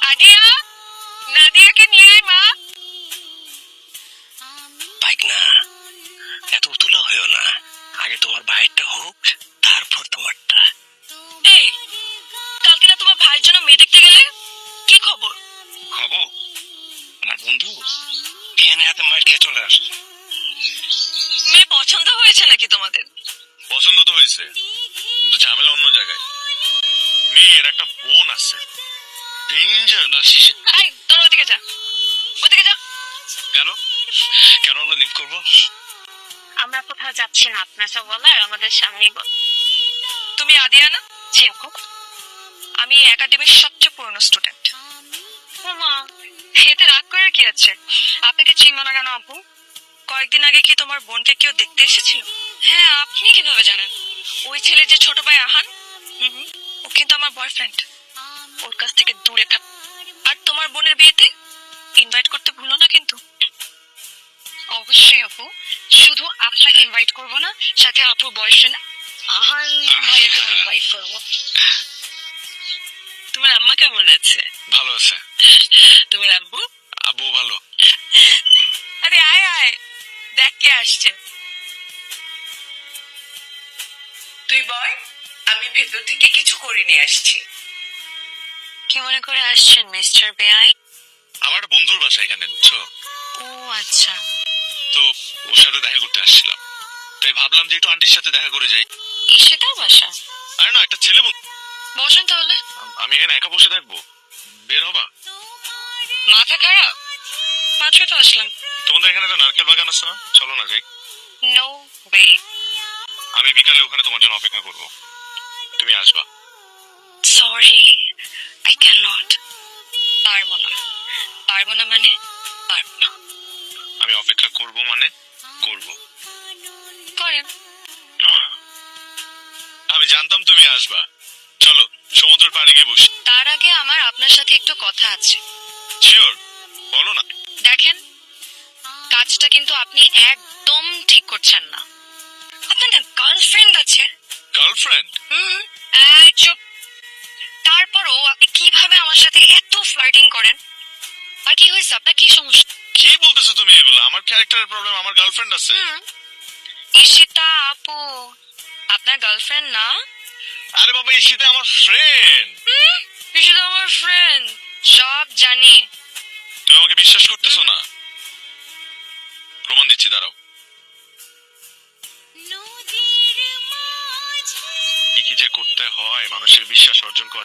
আদিয়া, নাদিয়াকে নিয়ে আয় মা। বাইক না, এত উতলা হইও না। আগে তোমার ভাইয়েরটা হোক, তারপর তোমারটা। এই, কালকে না তোমার ভাইয়ের জন্য মেয়ে দেখতে গেলে, কি খবর? খবর? আমার বন্ধু বিয়ানে হাতে মার খেয়ে চলে আসছে। মেয়ে পছন্দ হয়েছে নাকি তোমাদের? পছন্দ তো হয়েছে, কিন্তু ঝামেলা অন্য জায়গায়। মেয়ের একটা বোন আছে, ডেঞ্জার না শিশে। এই, তোর ওদিকে যা, ওদিকে যা। কেন কেন আমরা লিভ করবো? আমরা কোথাও যাচ্ছি না, আপনার সব বলার আমাদের সামনেই বল। তুমি আদিয়া না? জি আপু। আমি একাডেমির সবচেয়ে পুরনো স্টুডেন্ট। মা, এতে রাগ করে কি আছে? আপনাকে চিনব না কেন আপু? কয়েকদিন আগে কি তোমার বোনকে কেউ দেখতে এসেছিল? হ্যাঁ, আপনি কিভাবে জানেন? ওই ছেলে যে ছোট ভাই আহান, ও কিন্তু আমার বয়ফ্রেন্ড। ওর কাছ থেকে দূরে থাক। আর তোমার বোনের বিয়েতে ইনভাইট করতে ভুলো না কিন্তু। অবশ্যই আপু, শুধু আপনাকে ইনভাইট করব না, সাথে আপুর বয়ফ্রেন্ড আহান ভাইকে ইনভাইট করব। তোমার আম্মা কেমন আছে? ভালো আছে। তোমার আব্বু? আব্বু ভালো। আরে আয় আয়, দেখ কে আসছে। তুই বল, আমি ভেতর থেকে কিছু করে নিয়ে আসছি। কি মনে করে আসছেন মিস্টার বেআই? আমার একটা বন্ধুর বাসা এখানে, বুঝছো? ও আচ্ছা। তো ওর সাথে দেখা করতে আসছিলাম, তাই ভাবলাম যে একটু আন্টির সাথে দেখা করে যাই। সেটাও বাসা? আরে না, একটা ছেলে বন্ধু। বসেন তাহলে। আমি এখানে একা বসে থাকবো? বের হবা? মাথা খারাপ? মাত্র তো আসলাম। তোমাদের এখানে একটা নারকেল বাগান আছে না, চলো না যাই। No way. আমি বিকালে ওখানে তোমার জন্য অপেক্ষা করবো, তুমি আসবা। Sorry, I can not. পারবো না। পারবো না মানে পারবো না। আমি অপেক্ষা করবো মানে করবো। করেন। আমি জানতাম তুমি আসবা। চলো সমুদ্রের পাড়ে গিয়ে বসি। তার আগে আমার আপনার সাথে একটু কথা আছে। শিওর, বলো না। দেখেন, কাজটা কিন্তু আপনি একদম ঠিক করছেন না। আপনার না গার্লফ্রেন্ড আছে? গার্লফ্রেন্ড? চুপ। তারপরও আপনি কিভাবে আমার সাথে এত ফ্লার্টিং করেন? আর কি হয়েছে, আপনার কি সমস্যা? কি বলতেছো তুমি এগুলো? আমার ক্যারেক্টারের প্রবলেম, আমার গার্লফ্রেন্ড আছে। ঈশিতা আপু আপনার গার্লফ্রেন্ড না? আরে বাবা, ঈশিতা আমার ফ্রেন্ড। ঈশিতা আমার ফ্রেন্ড, সব জানি। তুমি আমাকে বিশ্বাস করতেছো না? প্রমাণ দিচ্ছি, দাঁড়াও। কি কি যে করতে হয় মানুষের বিশ্বাস অর্জন করা।